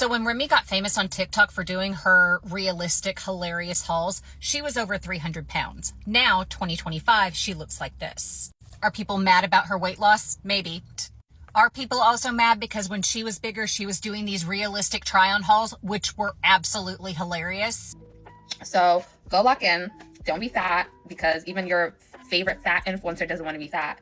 So when Remy got famous on TikTok for doing her realistic, hilarious hauls, she was over 300 pounds. Now, 2025, she looks like this. Are people mad about her weight loss? Maybe. Are people also mad because when she was bigger, she was doing these realistic try-on hauls, which were absolutely hilarious? So go lock in. Don't be fat, because even your favorite fat influencer doesn't want to be fat.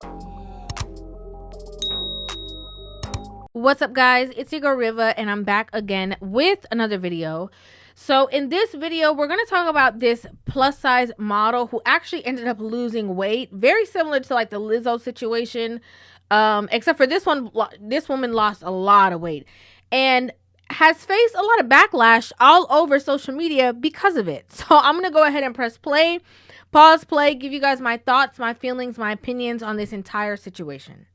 What's up, guys? It's your girl Rivah, and I'm back again with another video. So in this video, we're going to talk about this plus size model who actually ended up losing weight, very similar to like the Lizzo situation, except for this woman lost a lot of weight and has faced a lot of backlash all over social media because of it. So I'm going to go ahead and press play, pause, play, give you guys my thoughts, my feelings, my opinions on this entire situation.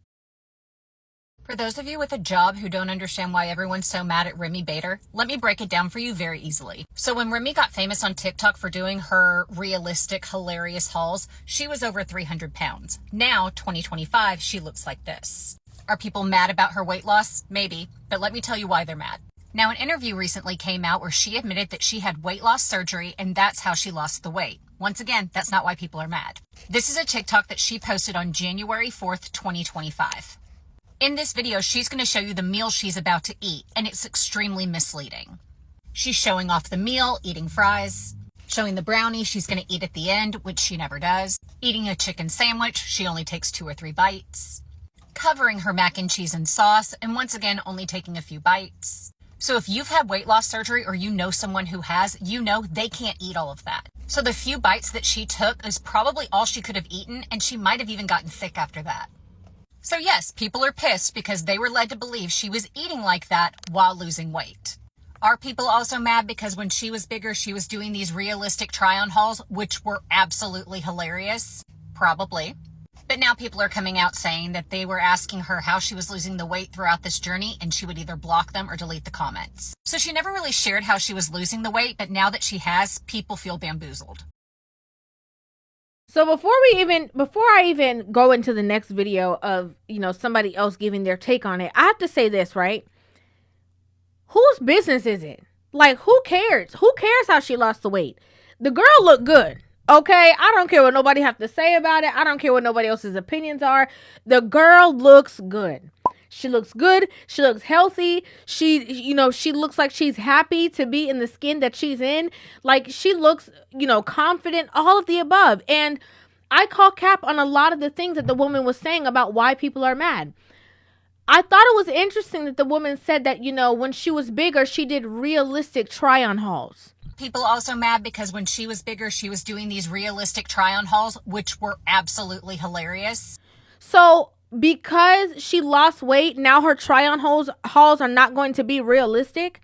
For those of you with a job who don't understand why everyone's so mad at Remy Bader, let me break it down for you very easily. So when Remy got famous on TikTok for doing her realistic, hilarious hauls, she was over 300 pounds. Now, 2025, she looks like this. Are people mad about her weight loss? Maybe, but let me tell you why they're mad. Now, an interview recently came out where she admitted that she had weight loss surgery and that's how she lost the weight. Once again, that's not why people are mad. This is a TikTok that she posted on January 4th, 2025. In this video, she's going to show you the meal she's about to eat, and it's extremely misleading. She's showing off the meal, eating fries, showing the brownie she's going to eat at the end, which she never does, eating a chicken sandwich, she only takes 2 or 3 bites, covering her mac and cheese in sauce, and once again, only taking a few bites. So if you've had weight loss surgery or you know someone who has, you know they can't eat all of that. So the few bites that she took is probably all she could have eaten, and she might have even gotten sick after that. So yes, people are pissed because they were led to believe she was eating like that while losing weight. Are people also mad because when she was bigger, she was doing these realistic try-on hauls, which were absolutely hilarious? Probably. But now people are coming out saying that they were asking her how she was losing the weight throughout this journey, and she would either block them or delete the comments. So she never really shared how she was losing the weight, but now that she has, people feel bamboozled. So before I even go into the next video of, somebody else giving their take on it, I have to say this, right? Whose business is it? Like, who cares? Who cares how she lost the weight? The girl looked good. Okay, I don't care what nobody have to say about it. I don't care what nobody else's opinions are. The girl looks good. She looks good. She looks healthy. She looks like she's happy to be in the skin that she's in. Like, she looks, confident, all of the above. And I call cap on a lot of the things that the woman was saying about why people are mad. I thought it was interesting that the woman said that, when she was bigger, she did realistic try-on hauls. People also mad because when she was bigger, she was doing these realistic try-on hauls, which were absolutely hilarious. So because she lost weight, now her try-on hauls are not going to be realistic.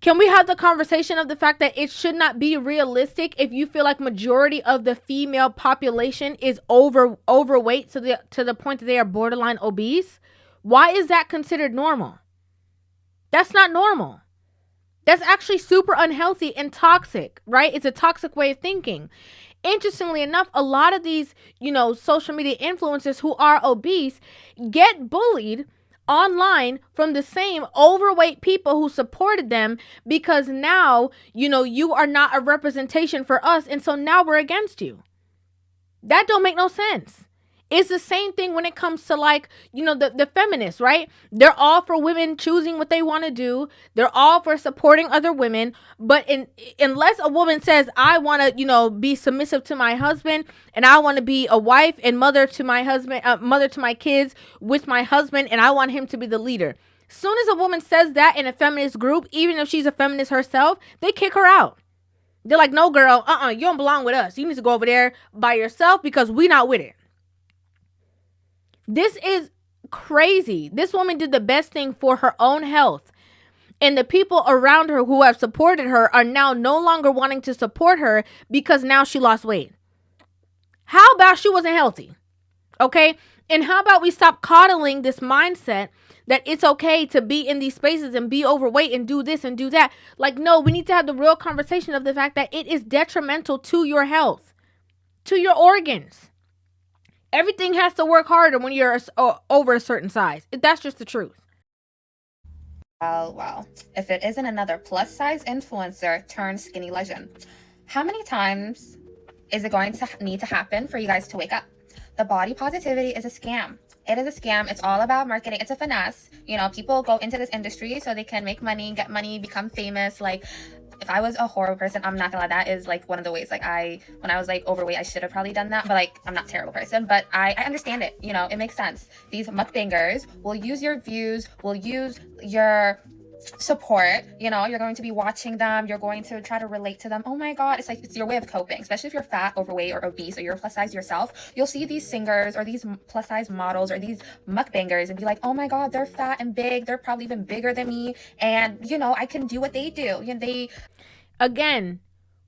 Can we have the conversation of the fact that it should not be realistic if you feel like majority of the female population is overweight to the point that they are borderline obese? Why is that considered normal? That's not normal. That's actually super unhealthy and toxic, right? It's a toxic way of thinking. Interestingly enough, a lot of these, social media influencers who are obese get bullied online from the same overweight people who supported them because now, you are not a representation for us. And so now we're against you. That don't make no sense. It's the same thing when it comes to the feminists, right? They're all for women choosing what they want to do. They're all for supporting other women. But unless a woman says, I want to, be submissive to my husband and I want to be a wife and mother to my husband, mother to my kids with my husband, and I want him to be the leader. As soon as a woman says that in a feminist group, even if she's a feminist herself, they kick her out. They're like, no, girl, you don't belong with us. You need to go over there by yourself because we not with it. This is crazy. This woman did the best thing for her own health. And the people around her who have supported her are now no longer wanting to support her because now she lost weight. How about she wasn't healthy? Okay? And how about we stop coddling this mindset that it's okay to be in these spaces and be overweight and do this and do that? Like, no, we need to have the real conversation of the fact that it is detrimental to your health, to your organs. Everything has to work harder when you're over a certain size. That's just the truth. Well, if it isn't another plus size influencer turned skinny legend, how many times is it going to need to happen for you guys to wake up? The body positivity is a scam. It is a scam. It's all about marketing. It's a finesse. You know, people go into this industry so they can make money, get money, become famous. Like, if I was a horrible person, I'm not gonna lie, that is like one of the ways. Like, when I was like overweight, I should have probably done that, but like, I'm not a terrible person, but I understand it. You know, it makes sense. These mukbangers will use your views, will use your support. You know, you're going to be watching them, you're going to try to relate to them. Oh my god, it's like, it's your way of coping, especially if you're fat, overweight, or obese, or you're plus size yourself. You'll see these singers or these plus size models or these mukbangers and be like, oh my god, they're fat and big, they're probably even bigger than me, and you know, I can do what they do. You know, Again,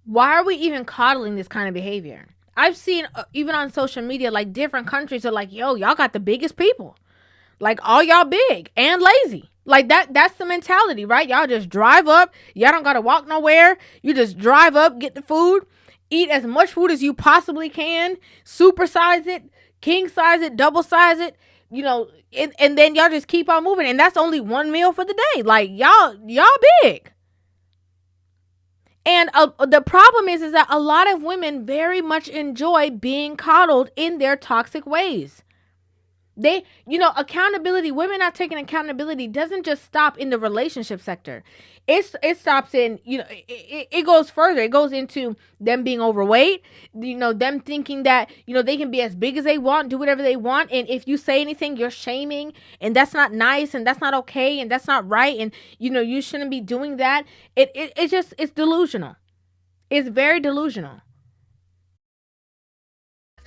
why are we even coddling this kind of behavior? I've seen even on social media, like different countries are like, yo, y'all got the biggest people. Like, all y'all big and lazy. Like, that's the mentality, right? Y'all just drive up. Y'all don't got to walk nowhere. You just drive up, get the food, eat as much food as you possibly can, supersize it, king size it, double size it, you know, and then y'all just keep on moving. And that's only one meal for the day. Like, y'all big. And the problem is that a lot of women very much enjoy being coddled in their toxic ways. They, you know, accountability, women not taking accountability doesn't just stop in the relationship sector. It stops in, you know, it goes further. It goes into them being overweight, you know, them thinking that, you know, they can be as big as they want, do whatever they want. And if you say anything, you're shaming, and that's not nice, and that's not okay, and that's not right. And, you know, you shouldn't be doing that. It's delusional. It's very delusional.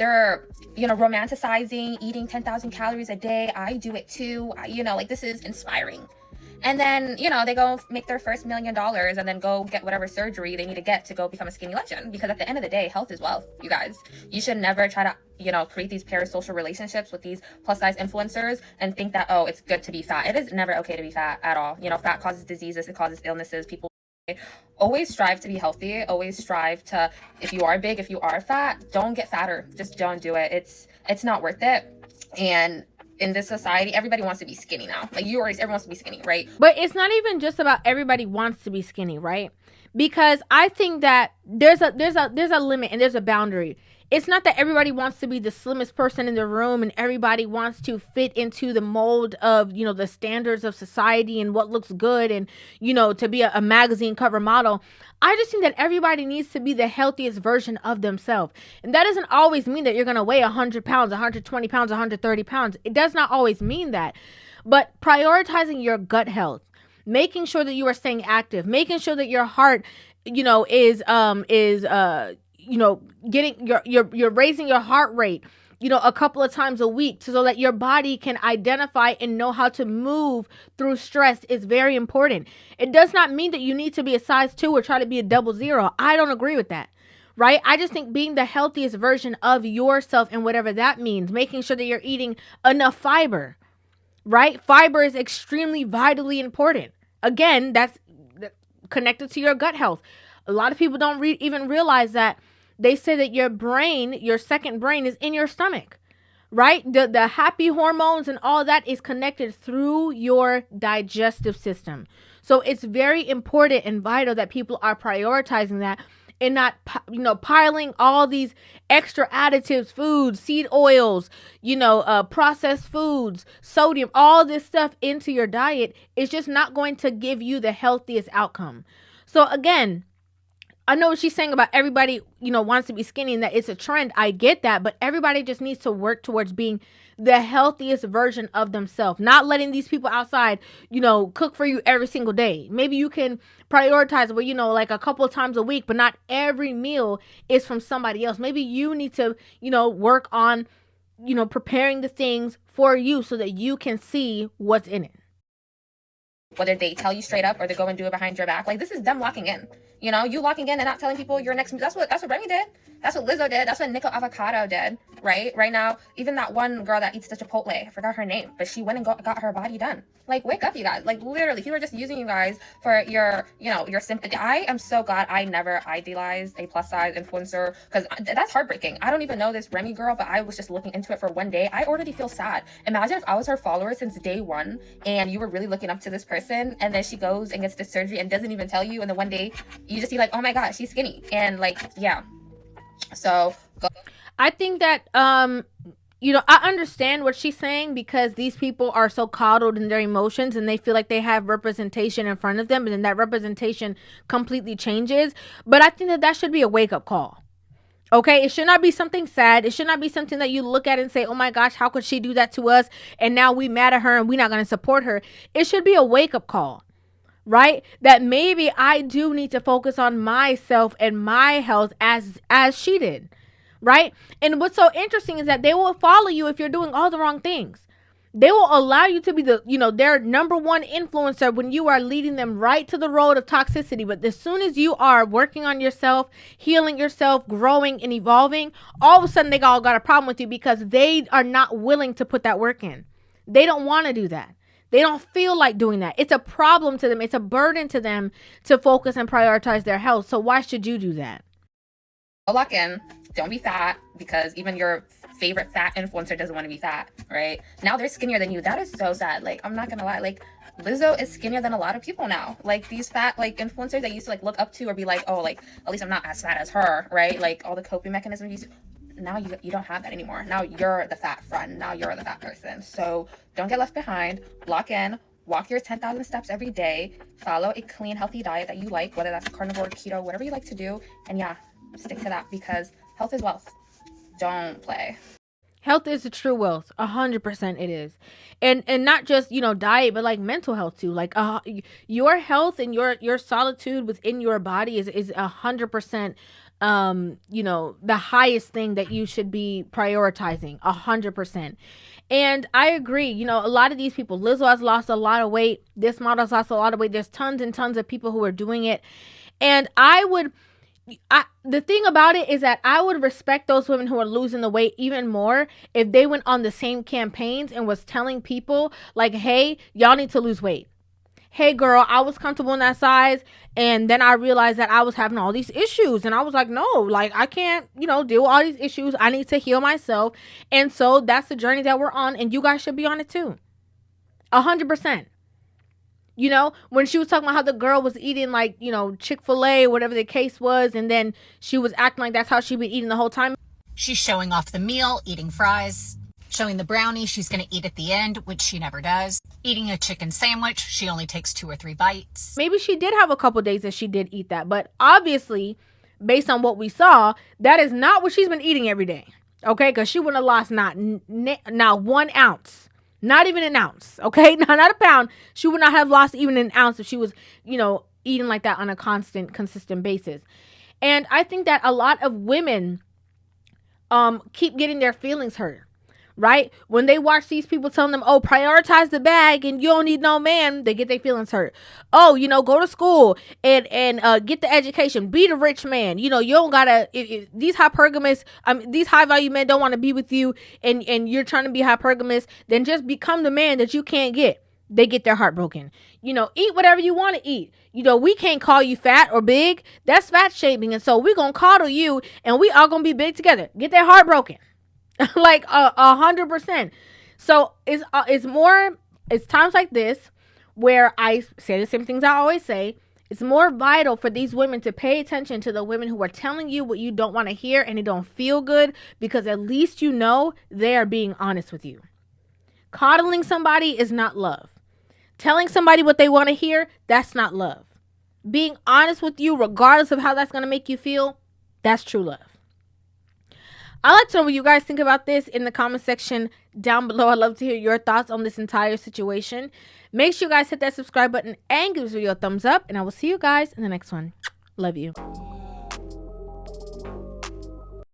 they're, you know, romanticizing eating 10,000 calories a day. I do it too. You know, like, this is inspiring. And then, you know, they go make their first $1 million and then go get whatever surgery they need to get to go become a skinny legend. Because at the end of the day, health is wealth, you guys. You should never try to, you know, create these parasocial relationships with these plus size influencers and think that, oh, it's good to be fat. It is never okay to be fat at all. You know, fat causes diseases, it causes illnesses. People always strive to be healthy. Always strive to, if you are big, if you are fat, don't get fatter. Just don't do it. It's not worth it. And in this society, everybody wants to be skinny now. Like, everyone wants to be skinny, right? But it's not even just about everybody wants to be skinny, right? Because I think that there's a limit and there's a boundary. It's not that everybody wants to be the slimmest person in the room and everybody wants to fit into the mold of, you know, the standards of society and what looks good and, you know, to be a magazine cover model. I just think that everybody needs to be the healthiest version of themselves. And that doesn't always mean that you're going to weigh 100 pounds, 120 pounds, 130 pounds. It does not always mean that. But prioritizing your gut health, making sure that you are staying active, making sure that your heart, you know, is you know, getting you're raising your heart rate, you know, a couple of times a week so that your body can identify and know how to move through stress is very important. It does not mean that you need to be a size 2 or try to be a 00. I don't agree with that. Right? I just think being the healthiest version of yourself and whatever that means, making sure that you're eating enough fiber, right? Fiber is extremely vitally important. Again, that's connected to your gut health. A lot of people don't even realize that. They say that your brain, your second brain, is in your stomach, right? The happy hormones and all that is connected through your digestive system. So it's very important and vital that people are prioritizing that and not, you know, piling all these extra additives, foods, seed oils, you know, processed foods, sodium, all this stuff into your diet. Is just not going to give you the healthiest outcome. So again, I know what she's saying about everybody, you know, wants to be skinny and that it's a trend. I get that, but everybody just needs to work towards being the healthiest version of themselves, not letting these people outside, you know, cook for you every single day. Maybe you can prioritize, well, you know, like a couple of times a week, but not every meal is from somebody else. Maybe you need to, you know, work on, you know, preparing the things for you so that you can see what's in it. Whether they tell you straight up or they go and do it behind your back, like, this is them locking in. You know, you locking in and not telling people your next. That's what Remy did. That's what Lizzo did. That's what Nico Avocado did. Right now, even that one girl that eats the Chipotle, I forgot her name, but she went and got her body done. Like, wake up, you guys. Like, literally, people are just using you guys for your, you know, your sympathy. I am so glad I never idealized a plus size influencer, because that's heartbreaking. I don't even know this Remy girl, but I was just looking into it for one day. I already feel sad. Imagine if I was her follower since day one and you were really looking up to this person person, and then she goes and gets the surgery and doesn't even tell you, and then one day you just see like, oh my god, she's skinny, and like, yeah. So I think that you know, I understand what she's saying, because these people are so coddled in their emotions and they feel like they have representation in front of them, and then that representation completely changes. But I think that that should be a wake-up call. Okay, it should not be something sad. It should not be something that you look at and say, oh my gosh, how could she do that to us? And now we mad at her and we're not going to support her. It should be a wake-up call, right? That maybe I do need to focus on myself and my health as she did, right? And what's so interesting is that they will follow you if you're doing all the wrong things. They will allow you to be the, you know, their number one influencer when you are leading them right to the road of toxicity. But as soon as you are working on yourself, healing yourself, growing and evolving, all of a sudden they all got a problem with you, because they are not willing to put that work in. They don't want to do that. They don't feel like doing that. It's a problem to them. It's a burden to them to focus and prioritize their health. So why should you do that? lock in. Don't be fat, because even your favorite fat influencer doesn't want to be fat, right? Now they're skinnier than you. That is so sad. Like, I'm not gonna lie, like, Lizzo is skinnier than a lot of people now. Like, these fat, like, influencers that used to, like, look up to or be like, oh, like, at least I'm not as fat as her, right? Like, all the coping mechanisms now you don't have that anymore. Now you're the fat friend. Now you're the fat person. So don't get left behind. Lock in. Walk your 10,000 steps every day. Follow a clean, healthy diet that you like, whether that's carnivore, keto, whatever you like to do. And yeah, stick to that, because health is wealth. Don't play. Health is the true wealth. 100% it is. And not just, you know, diet, but like mental health too. Like your health and your solitude within your body is 100% you know, the highest thing that you should be prioritizing. 100%. And I agree, you know, a lot of these people, Lizzo has lost a lot of weight. This model has lost a lot of weight. There's tons and tons of people who are doing it. And the thing about it is that I would respect those women who are losing the weight even more if they went on the same campaigns and was telling people like, hey, y'all need to lose weight. Hey girl, I was comfortable in that size, and then I realized that I was having all these issues, and I was like, no, like, I can't, you know, deal with all these issues. I need to heal myself. And so that's the journey that we're on, and you guys should be on it too. 100%. You know, when she was talking about how the girl was eating, like, you know, Chick-fil-A, whatever the case was, and then she was acting like that's how she'd been eating the whole time. She's showing off the meal, eating fries, showing the brownie she's going to eat at the end, which she never does. Eating a chicken sandwich, she only takes 2 or 3 bites. Maybe she did have a couple days that she did eat that, but obviously, based on what we saw, that is not what she's been eating every day. Okay, because she wouldn't have lost not 1 ounce. Not even an ounce, okay? Not a pound. She would not have lost even an ounce if she was, you know, eating like that on a consistent basis. And I think that a lot of women keep getting their feelings hurt, right? When they watch these people telling them, oh, prioritize the bag and you don't need no man, they get their feelings hurt. Oh, you know, go to school and get the education, be the rich man. You know, you don't gotta, these hypergamous, these high value men don't want to be with you, and you're trying to be hypergamous, then just become the man that you can't get. They get their heart broken. You know, eat whatever you want to eat. You know, we can't call you fat or big. That's fat shaming. And so we're going to coddle you and we all going to be big together. Get their heart broken. Like 100%. So it's times like this where I say the same things I always say. It's more vital for these women to pay attention to the women who are telling you what you don't want to hear and it don't feel good, because at least you know they are being honest with you. Coddling somebody is not love. Telling somebody what they want to hear, that's not love. Being honest with you, regardless of how that's going to make you feel, that's true love. I'd like to know what you guys think about this in the comment section down below. I'd love to hear your thoughts on this entire situation. Make sure you guys hit that subscribe button and give this video a thumbs up. And I will see you guys in the next one. Love you.